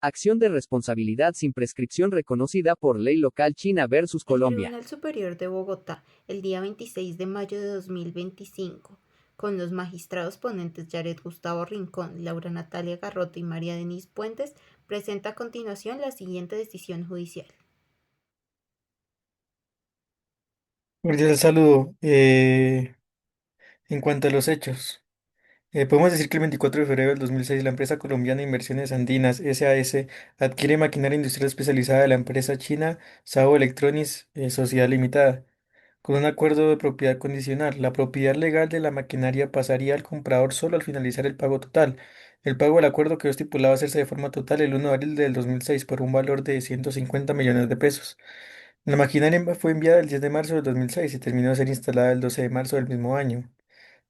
Acción de responsabilidad sin prescripción reconocida por ley local China versus El Colombia. Tribunal Superior de Bogotá, el día 26 de mayo de 2025, con los magistrados ponentes Yaret Gustavo Rincón, Laura Natalia Garrote y María Denise Puentes, presenta a continuación la siguiente decisión judicial. Cordial saludo. En cuanto a los hechos, podemos decir que el 24 de febrero del 2006 la empresa colombiana Inversiones Andinas SAS adquiere maquinaria industrial especializada de la empresa china SAO Electronics Sociedad Limitada, con un acuerdo de propiedad condicional. La propiedad legal de la maquinaria pasaría al comprador solo al finalizar el pago total. El pago del acuerdo quedó estipulado a hacerse de forma total el 1 de abril del 2006 por un valor de 150 millones de pesos. La maquinaria fue enviada el 10 de marzo del 2006 y terminó de ser instalada el 12 de marzo del mismo año.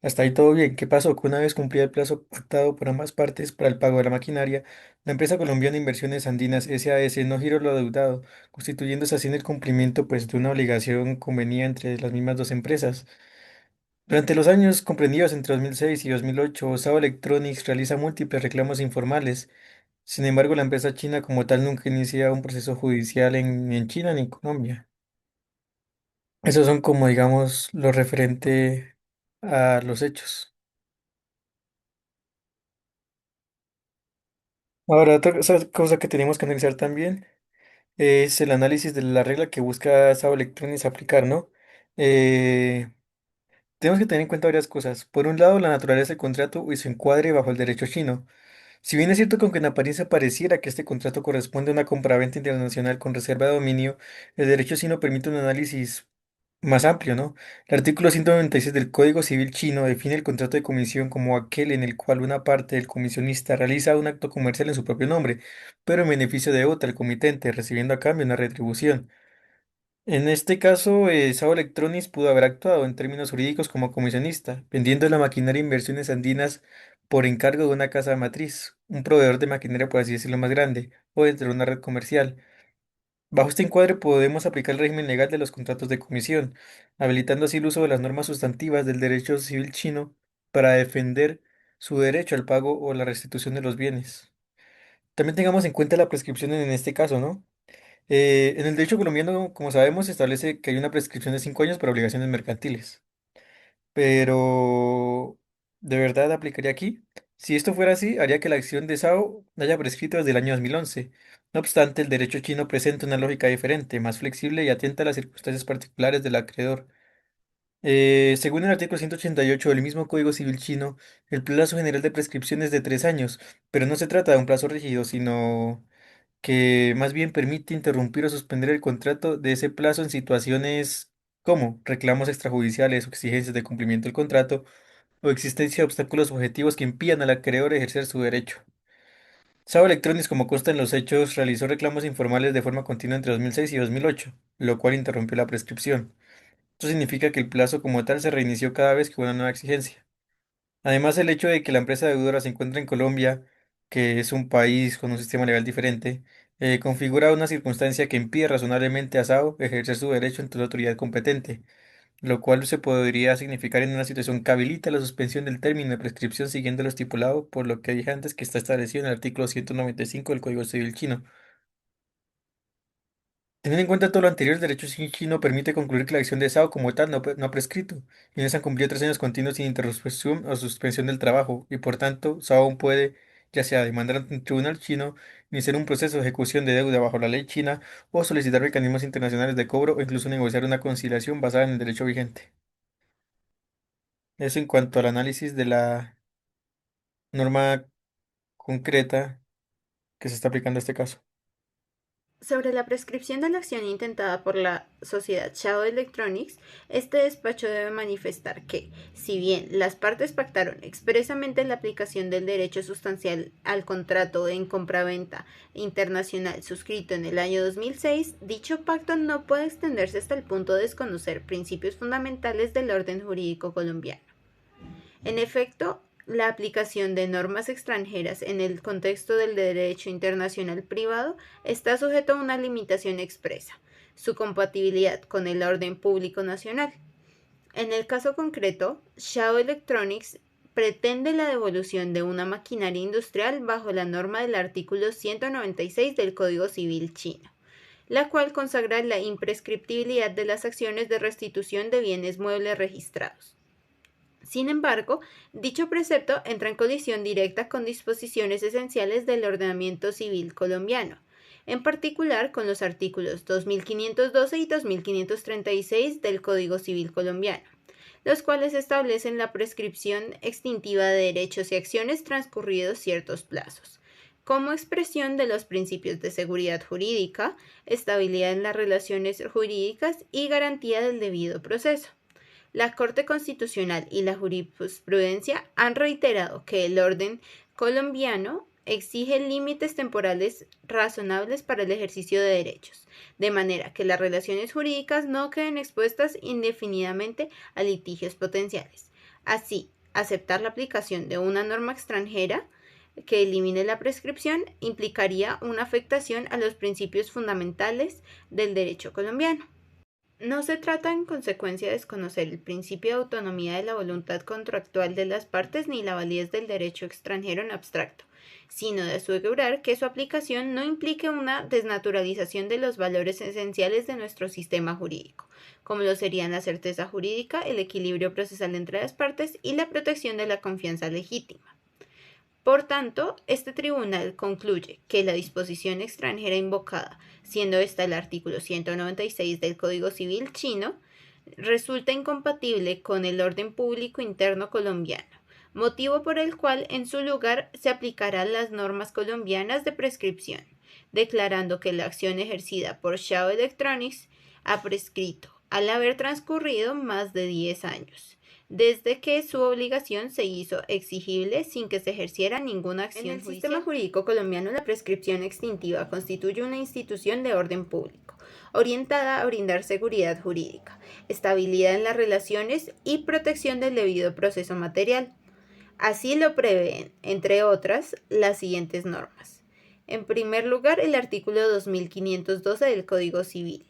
Hasta ahí todo bien. ¿Qué pasó? Que una vez cumplido el plazo pactado por ambas partes para el pago de la maquinaria, la empresa colombiana Inversiones Andinas SAS no giró lo adeudado, constituyéndose así en el cumplimiento pues, de una obligación convenida entre las mismas dos empresas. Durante los años comprendidos entre 2006 y 2008, SAO Electronics realiza múltiples reclamos informales. Sin embargo, la empresa china como tal nunca inicia un proceso judicial ni en China ni en Colombia. Esos son como, digamos, lo referente a los hechos. Ahora, otra cosa que tenemos que analizar también es el análisis de la regla que busca SAO Electronics aplicar, ¿no? Eh, Tenemos que tener en cuenta varias cosas. Por un lado, la naturaleza del contrato y su encuadre bajo el derecho chino. Si bien es cierto que aunque en apariencia pareciera que este contrato corresponde a una compraventa internacional con reserva de dominio, el derecho chino permite un análisis más amplio, ¿no? El artículo 196 del Código Civil chino define el contrato de comisión como aquel en el cual una parte del comisionista realiza un acto comercial en su propio nombre, pero en beneficio de otra, el comitente, recibiendo a cambio una retribución. En este caso, SAO Electronics pudo haber actuado en términos jurídicos como comisionista, vendiendo la maquinaria Inversiones Andinas por encargo de una casa matriz, un proveedor de maquinaria, por así decirlo, más grande, o dentro de una red comercial. Bajo este encuadre podemos aplicar el régimen legal de los contratos de comisión, habilitando así el uso de las normas sustantivas del derecho civil chino para defender su derecho al pago o la restitución de los bienes. También tengamos en cuenta la prescripción en este caso, ¿no? En el derecho colombiano, como sabemos, se establece que hay una prescripción de 5 años para obligaciones mercantiles. Pero, ¿de verdad aplicaría aquí? Si esto fuera así, haría que la acción de SAO haya prescrito desde el año 2011. No obstante, el derecho chino presenta una lógica diferente, más flexible y atenta a las circunstancias particulares del acreedor. Según el artículo 188 del mismo Código Civil chino, el plazo general de prescripción es de 3 años, pero no se trata de un plazo rígido, sino que más bien permite interrumpir o suspender el contrato de ese plazo en situaciones como reclamos extrajudiciales o exigencias de cumplimiento del contrato o existencia de obstáculos objetivos que impidan al acreedor ejercer su derecho. SAO Electronics, como consta en los hechos, realizó reclamos informales de forma continua entre 2006 y 2008, lo cual interrumpió la prescripción. Esto significa que el plazo como tal se reinició cada vez que hubo una nueva exigencia. Además, el hecho de que la empresa deudora se encuentre en Colombia, que es un país con un sistema legal diferente, configura una circunstancia que impide razonablemente a SAO ejercer su derecho ante la autoridad competente, lo cual se podría significar en una situación que habilita la suspensión del término de prescripción siguiendo lo estipulado por lo que dije antes que está establecido en el artículo 195 del Código Civil chino. Teniendo en cuenta todo lo anterior, el derecho chino permite concluir que la acción de SAO como tal no ha prescrito, y no se han cumplido 3 años continuos sin interrupción o suspensión del trabajo, y por tanto, SAO aún puede, ya sea demandar ante un tribunal chino, iniciar un proceso de ejecución de deuda bajo la ley china, o solicitar mecanismos internacionales de cobro, o incluso negociar una conciliación basada en el derecho vigente. Eso en cuanto al análisis de la norma concreta que se está aplicando a este caso. Sobre la prescripción de la acción intentada por la sociedad Shadow Electronics, este despacho debe manifestar que, si bien las partes pactaron expresamente la aplicación del derecho sustancial al contrato en compraventa internacional suscrito en el año 2006, dicho pacto no puede extenderse hasta el punto de desconocer principios fundamentales del orden jurídico colombiano. En efecto, la aplicación de normas extranjeras en el contexto del derecho internacional privado está sujeto a una limitación expresa, su compatibilidad con el orden público nacional. En el caso concreto, Shadow Electronics pretende la devolución de una maquinaria industrial bajo la norma del artículo 196 del Código Civil chino, la cual consagra la imprescriptibilidad de las acciones de restitución de bienes muebles registrados. Sin embargo, dicho precepto entra en colisión directa con disposiciones esenciales del ordenamiento civil colombiano, en particular con los artículos 2512 y 2536 del Código Civil colombiano, los cuales establecen la prescripción extintiva de derechos y acciones transcurridos ciertos plazos, como expresión de los principios de seguridad jurídica, estabilidad en las relaciones jurídicas y garantía del debido proceso. La Corte Constitucional y la jurisprudencia han reiterado que el orden colombiano exige límites temporales razonables para el ejercicio de derechos, de manera que las relaciones jurídicas no queden expuestas indefinidamente a litigios potenciales. Así, aceptar la aplicación de una norma extranjera que elimine la prescripción implicaría una afectación a los principios fundamentales del derecho colombiano. No se trata en consecuencia de desconocer el principio de autonomía de la voluntad contractual de las partes ni la validez del derecho extranjero en abstracto, sino de asegurar que su aplicación no implique una desnaturalización de los valores esenciales de nuestro sistema jurídico, como lo serían la certeza jurídica, el equilibrio procesal entre las partes y la protección de la confianza legítima. Por tanto, este tribunal concluye que la disposición extranjera invocada, siendo esta el artículo 196 del Código Civil chino, resulta incompatible con el orden público interno colombiano, motivo por el cual en su lugar se aplicarán las normas colombianas de prescripción, declarando que la acción ejercida por Shao Electronics ha prescrito al haber transcurrido más de 10 años desde que su obligación se hizo exigible sin que se ejerciera ninguna acción judicial. En el sistema jurídico colombiano, la prescripción extintiva constituye una institución de orden público, orientada a brindar seguridad jurídica, estabilidad en las relaciones y protección del debido proceso material. Así lo prevén, entre otras, las siguientes normas. En primer lugar, el artículo 2512 del Código Civil,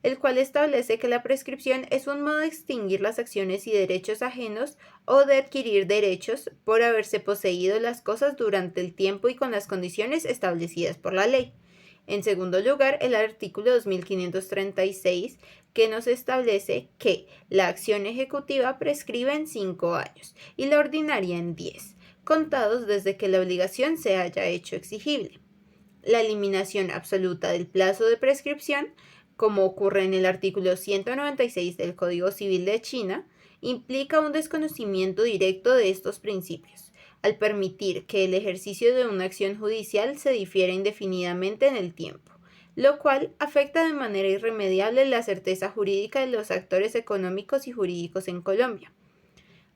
el cual establece que la prescripción es un modo de extinguir las acciones y derechos ajenos o de adquirir derechos por haberse poseído las cosas durante el tiempo y con las condiciones establecidas por la ley. En segundo lugar, el artículo 2536, que nos establece que la acción ejecutiva prescribe en 5 años y la ordinaria en 10, contados desde que la obligación se haya hecho exigible. La eliminación absoluta del plazo de prescripción, como ocurre en el artículo 196 del Código Civil de China, implica un desconocimiento directo de estos principios, al permitir que el ejercicio de una acción judicial se difiera indefinidamente en el tiempo, lo cual afecta de manera irremediable la certeza jurídica de los actores económicos y jurídicos en Colombia.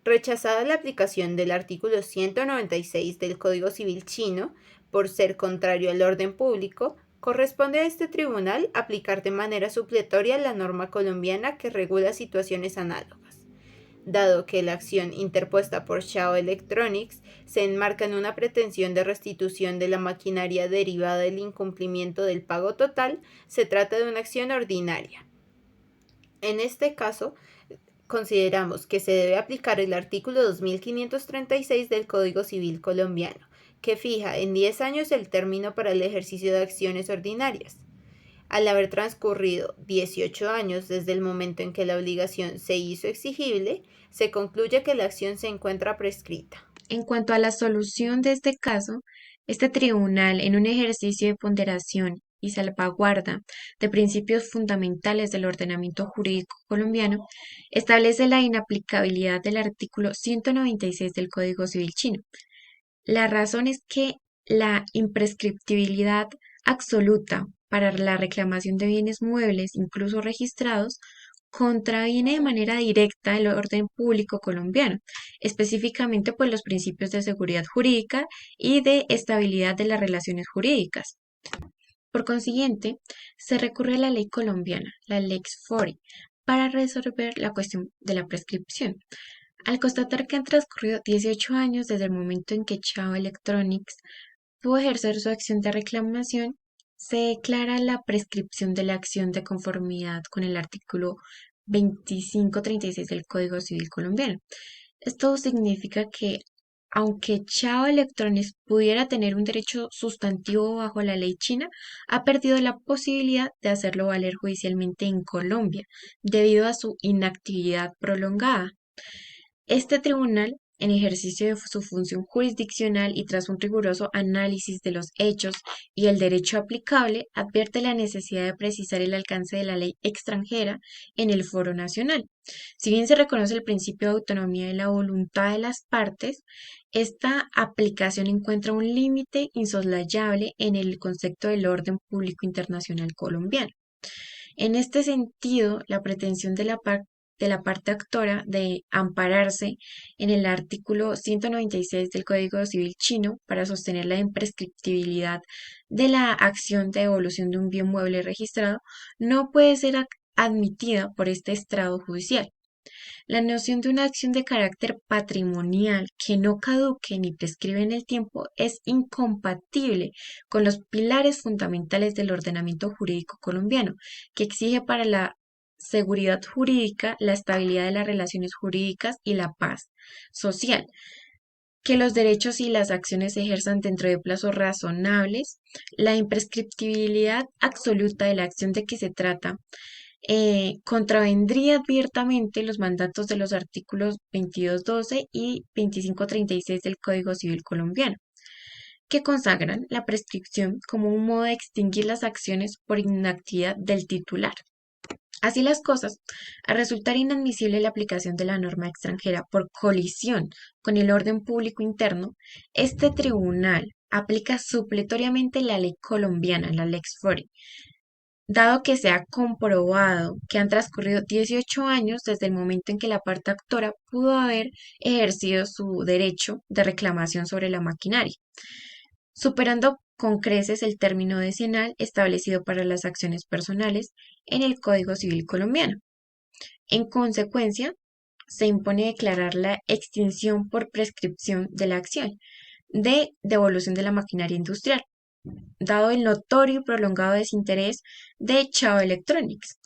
Rechazada la aplicación del artículo 196 del Código Civil chino por ser contrario al orden público, corresponde a este tribunal aplicar de manera supletoria la norma colombiana que regula situaciones análogas. Dado que la acción interpuesta por Shao Electronics se enmarca en una pretensión de restitución de la maquinaria derivada del incumplimiento del pago total, se trata de una acción ordinaria. En este caso, consideramos que se debe aplicar el artículo 2536 del Código Civil colombiano, que fija en 10 años el término para el ejercicio de acciones ordinarias. Al haber transcurrido 18 años desde el momento en que la obligación se hizo exigible, se concluye que la acción se encuentra prescrita. En cuanto a la solución de este caso, este tribunal, en un ejercicio de ponderación y salvaguarda de principios fundamentales del ordenamiento jurídico colombiano, establece la inaplicabilidad del artículo 196 del Código Civil chino. La razón es que la imprescriptibilidad absoluta para la reclamación de bienes muebles, incluso registrados, contraviene de manera directa el orden público colombiano, específicamente por los principios de seguridad jurídica y de estabilidad de las relaciones jurídicas. Por consiguiente, se recurre a la ley colombiana, la Lex Fori, para resolver la cuestión de la prescripción. Al constatar que han transcurrido 18 años desde el momento en que Shao Electronics pudo ejercer su acción de reclamación, se declara la prescripción de la acción de conformidad con el artículo 2536 del Código Civil colombiano. Esto significa que aunque Chao Electronics pudiera tener un derecho sustantivo bajo la ley china, ha perdido la posibilidad de hacerlo valer judicialmente en Colombia debido a su inactividad prolongada. Este tribunal, en ejercicio de su función jurisdiccional y tras un riguroso análisis de los hechos y el derecho aplicable, advierte la necesidad de precisar el alcance de la ley extranjera en el foro nacional. Si bien se reconoce el principio de autonomía de la voluntad de las partes, esta aplicación encuentra un límite insoslayable en el concepto del orden público internacional colombiano. En este sentido, la pretensión de la parte actora de ampararse en el artículo 196 del Código Civil chino para sostener la imprescriptibilidad de la acción de devolución de un bien mueble registrado no puede ser admitida por este estrado judicial. La noción de una acción de carácter patrimonial que no caduque ni prescribe en el tiempo es incompatible con los pilares fundamentales del ordenamiento jurídico colombiano, que exige para la seguridad jurídica la estabilidad de las relaciones jurídicas y la paz social, que los derechos y las acciones se ejerzan dentro de plazos razonables, la imprescriptibilidad absoluta de la acción de que se trata contravendría abiertamente los mandatos de los artículos 22.12 y 25.36 del Código Civil colombiano, que consagran la prescripción como un modo de extinguir las acciones por inactividad del titular. Así las cosas, al resultar inadmisible la aplicación de la norma extranjera por colisión con el orden público interno, este tribunal aplica supletoriamente la ley colombiana, la Lex Fori, dado que se ha comprobado que han transcurrido 18 años desde el momento en que la parte actora pudo haber ejercido su derecho de reclamación sobre la maquinaria, superando con creces el término decenal establecido para las acciones personales en el Código Civil colombiano. En consecuencia, se impone declarar la extinción por prescripción de la acción de devolución de la maquinaria industrial, dado el notorio y prolongado desinterés de Chao Electronics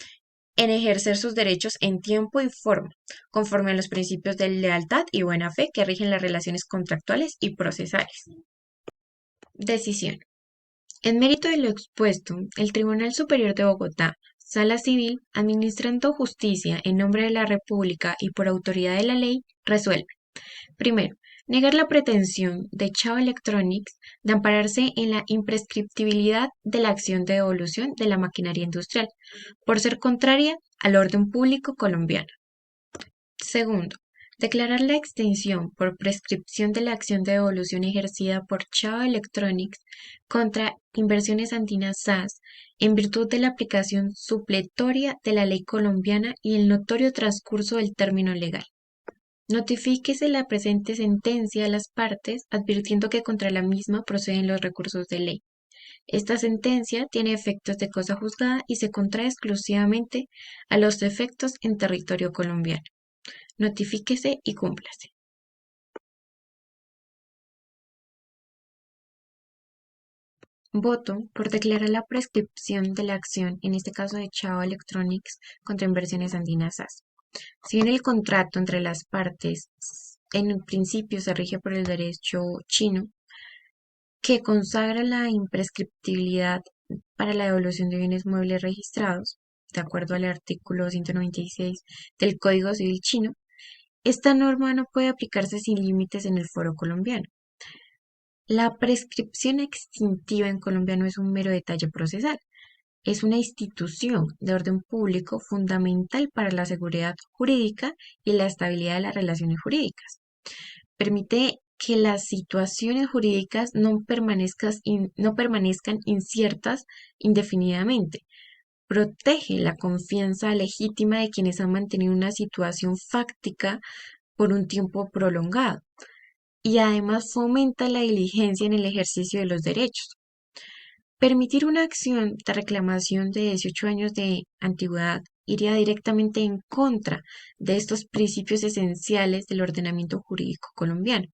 en ejercer sus derechos en tiempo y forma, conforme a los principios de lealtad y buena fe que rigen las relaciones contractuales y procesales. Decisión. En mérito de lo expuesto, el Tribunal Superior de Bogotá, Sala Civil, administrando justicia en nombre de la República y por autoridad de la ley, resuelve. Primero, negar la pretensión de Chao Electronics de ampararse en la imprescriptibilidad de la acción de devolución de la maquinaria industrial, por ser contraria al orden público colombiano. Segundo, declarar la extinción por prescripción de la acción de devolución ejercida por Chao Electronics contra Inversiones Andinas SAS en virtud de la aplicación supletoria de la ley colombiana y el notorio transcurso del término legal. Notifíquese la presente sentencia a las partes, advirtiendo que contra la misma proceden los recursos de ley. Esta sentencia tiene efectos de cosa juzgada y se contrae exclusivamente a los efectos en territorio colombiano. Notifíquese y cúmplase. Voto por declarar la prescripción de la acción, en este caso de Chao Electronics contra Inversiones Andinas SAS. Si bien el contrato entre las partes en un principio se rige por el derecho chino, que consagra la imprescriptibilidad para la devolución de bienes muebles registrados, de acuerdo al artículo 196 del Código Civil chino, esta norma no puede aplicarse sin límites en el foro colombiano. La prescripción extintiva en Colombia no es un mero detalle procesal, es una institución de orden público fundamental para la seguridad jurídica y la estabilidad de las relaciones jurídicas. Permite que las situaciones jurídicas no permanezcan inciertas indefinidamente. Protege la confianza legítima de quienes han mantenido una situación fáctica por un tiempo prolongado y además fomenta la diligencia en el ejercicio de los derechos. Permitir una acción de reclamación de 18 años de antigüedad iría directamente en contra de estos principios esenciales del ordenamiento jurídico colombiano.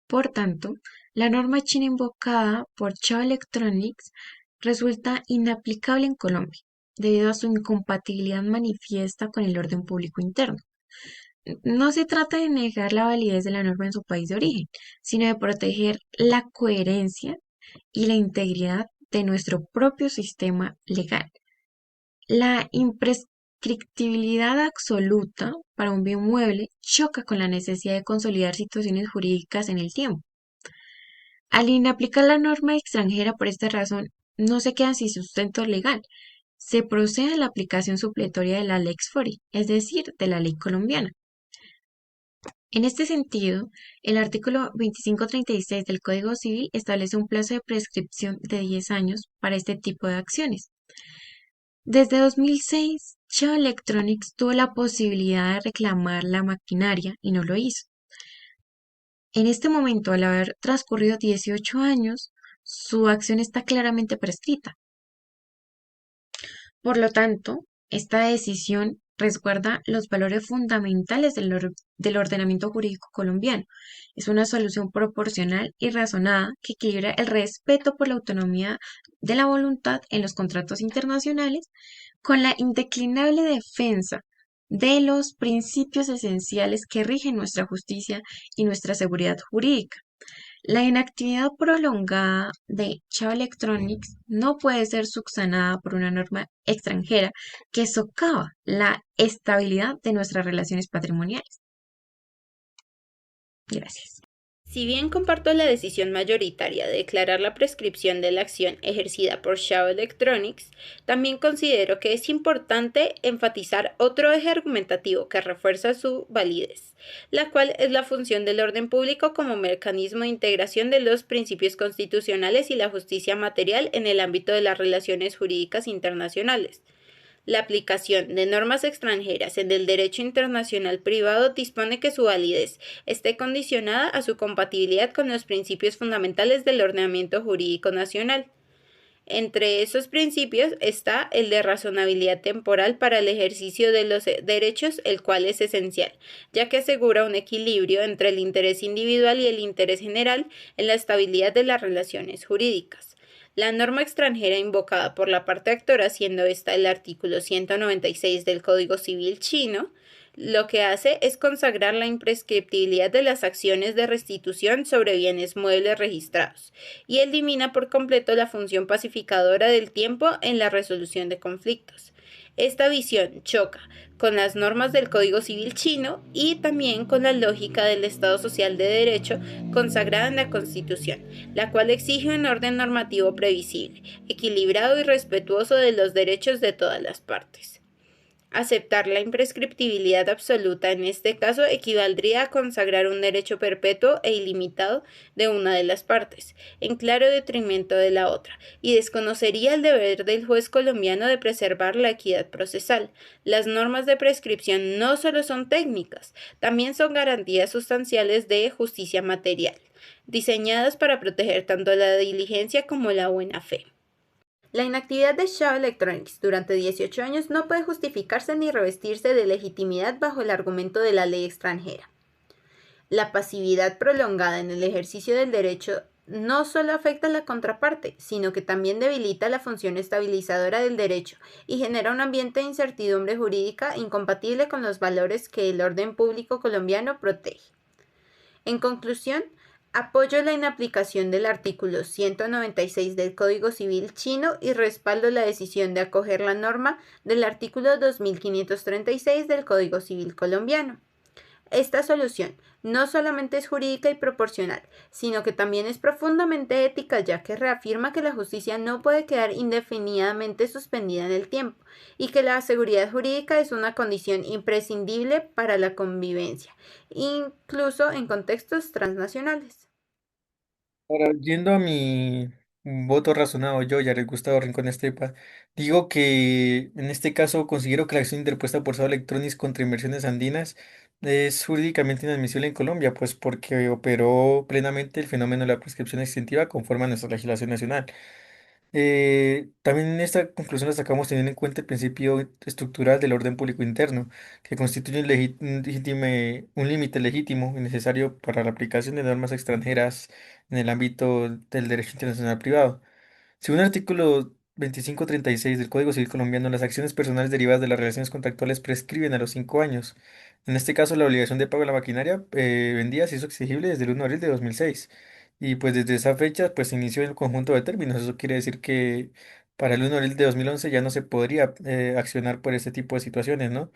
Por tanto, la norma china invocada por Chao Electronics resulta inaplicable en Colombia, debido a su incompatibilidad manifiesta con el orden público interno. No se trata de negar la validez de la norma en su país de origen, sino de proteger la coherencia y la integridad de nuestro propio sistema legal. La imprescriptibilidad absoluta para un bien mueble choca con la necesidad de consolidar situaciones jurídicas en el tiempo. Al inaplicar la norma extranjera por esta razón, no se quedan sin sustento legal. Se procede a la aplicación supletoria de la Lex Fori, es decir, de la ley colombiana. En este sentido, el artículo 2536 del Código Civil establece un plazo de prescripción de 10 años para este tipo de acciones. Desde 2006, Chao Electronics tuvo la posibilidad de reclamar la maquinaria y no lo hizo. En este momento, al haber transcurrido 18 años, su acción está claramente prescrita. Por lo tanto, esta decisión resguarda los valores fundamentales del ordenamiento jurídico colombiano. Es una solución proporcional y razonada que equilibra el respeto por la autonomía de la voluntad en los contratos internacionales con la indeclinable defensa de los principios esenciales que rigen nuestra justicia y nuestra seguridad jurídica. La inactividad prolongada de Chao Electronics no puede ser subsanada por una norma extranjera que socava la estabilidad de nuestras relaciones patrimoniales. Gracias. Si bien comparto la decisión mayoritaria de declarar la prescripción de la acción ejercida por Shaw Electronics, también considero que es importante enfatizar otro eje argumentativo que refuerza su validez, la cual es la función del orden público como mecanismo de integración de los principios constitucionales y la justicia material en el ámbito de las relaciones jurídicas internacionales. La aplicación de normas extranjeras en el derecho internacional privado dispone que su validez esté condicionada a su compatibilidad con los principios fundamentales del ordenamiento jurídico nacional. Entre esos principios está el de razonabilidad temporal para el ejercicio de los derechos, el cual es esencial, ya que asegura un equilibrio entre el interés individual y el interés general en la estabilidad de las relaciones jurídicas. La norma extranjera invocada por la parte actora, siendo esta el artículo 196 del Código Civil chino, lo que hace es consagrar la imprescriptibilidad de las acciones de restitución sobre bienes muebles registrados y elimina por completo la función pacificadora del tiempo en la resolución de conflictos. Esta visión choca con las normas del Código Civil chino y también con la lógica del Estado Social de Derecho consagrada en la Constitución, la cual exige un orden normativo previsible, equilibrado y respetuoso de los derechos de todas las partes. Aceptar la imprescriptibilidad absoluta en este caso equivaldría a consagrar un derecho perpetuo e ilimitado de una de las partes, en claro detrimento de la otra, y desconocería el deber del juez colombiano de preservar la equidad procesal. Las normas de prescripción no solo son técnicas, también son garantías sustanciales de justicia material, diseñadas para proteger tanto la diligencia como la buena fe. La inactividad de Shaw Electronics durante 18 años no puede justificarse ni revestirse de legitimidad bajo el argumento de la ley extranjera. La pasividad prolongada en el ejercicio del derecho no solo afecta a la contraparte, sino que también debilita la función estabilizadora del derecho y genera un ambiente de incertidumbre jurídica incompatible con los valores que el orden público colombiano protege. En conclusión, apoyo la inaplicación del artículo 196 del Código Civil chino y respaldo la decisión de acoger la norma del artículo 2536 del Código Civil colombiano. Esta solución no solamente es jurídica y proporcional, sino que también es profundamente ética, ya que reafirma que la justicia no puede quedar indefinidamente suspendida en el tiempo y que la seguridad jurídica es una condición imprescindible para la convivencia, incluso en contextos transnacionales. Ahora, yendo a mi voto razonado, yo, Yared Gustavo Rincón Estepa, digo que en este caso considero que la acción interpuesta por Sao Electronics contra Inversiones Andinas es jurídicamente inadmisible en Colombia, pues porque operó plenamente el fenómeno de la prescripción extintiva conforme a nuestra legislación nacional. También en esta conclusión la sacamos teniendo en cuenta el principio estructural del orden público interno, que constituye un límite legítimo y necesario para la aplicación de normas extranjeras en el ámbito del derecho internacional privado. Según el artículo 2536 del Código Civil colombiano, las acciones personales derivadas de las relaciones contractuales prescriben a los 5 años. En este caso, la obligación de pago de la maquinaria vendida se hizo exigible desde el 1 de abril de 2006. Y pues desde esa fecha pues se inició el conjunto de términos. Eso quiere decir que para el 1 de abril de 2011 ya no se podría accionar por este tipo de situaciones, ¿no?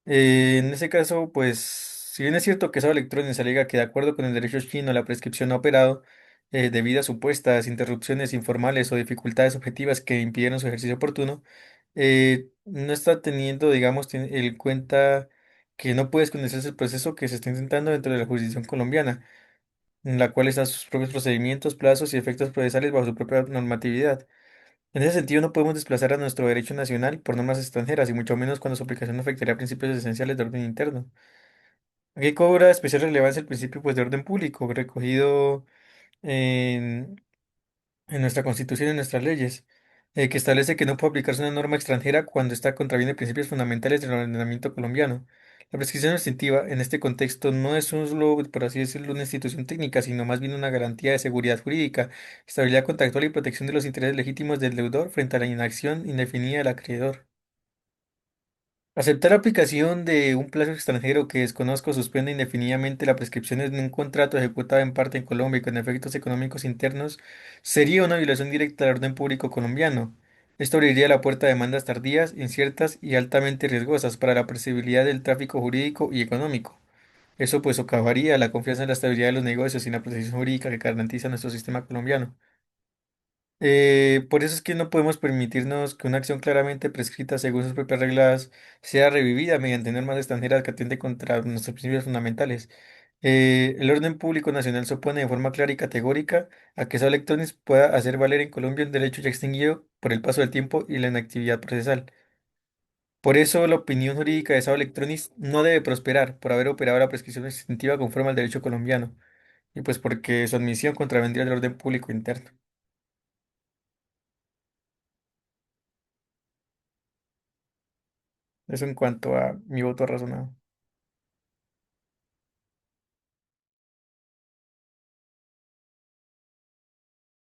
En ese caso, pues, si bien es cierto que Sao Electronics alega que de acuerdo con el derecho chino la prescripción ha operado debido a supuestas interrupciones informales o dificultades objetivas que impidieron su ejercicio oportuno, no está teniendo, digamos, en cuenta que no puede esconderse el proceso que se está intentando dentro de la jurisdicción colombiana, en la cual están sus propios procedimientos, plazos y efectos procesales bajo su propia normatividad. En ese sentido, no podemos desplazar a nuestro derecho nacional por normas extranjeras, y mucho menos cuando su aplicación no afectaría principios esenciales de orden interno. Aquí cobra especial relevancia el principio pues, de orden público, recogido en, en nuestra Constitución y en nuestras leyes, que establece que no puede aplicarse una norma extranjera cuando esta contraviene principios fundamentales del ordenamiento colombiano. La prescripción extintiva, en este contexto, no es solo, por así decirlo, una institución técnica, sino más bien una garantía de seguridad jurídica, estabilidad contractual y protección de los intereses legítimos del deudor frente a la inacción indefinida del acreedor. Aceptar la aplicación de un plazo extranjero que desconozco suspende indefinidamente la prescripción en un contrato ejecutado en parte en Colombia y con efectos económicos internos sería una violación directa del orden público colombiano. Esto abriría la puerta a demandas tardías, inciertas y altamente riesgosas para la posibilidad del tráfico jurídico y económico. Eso pues socavaría la confianza en la estabilidad de los negocios y en la protección jurídica que garantiza nuestro sistema colombiano. Por eso es que no podemos permitirnos que una acción claramente prescrita según sus propias reglas sea revivida mediante normas extranjeras que atenten contra nuestros principios fundamentales. El orden público nacional se opone de forma clara y categórica a que Sao Electronics pueda hacer valer en Colombia un derecho ya extinguido por el paso del tiempo y la inactividad procesal. Por eso la opinión jurídica de Sao Electronics no debe prosperar por haber operado la prescripción extintiva conforme al derecho colombiano y pues porque su admisión contravendría el orden público interno. Eso en cuanto a mi voto razonado.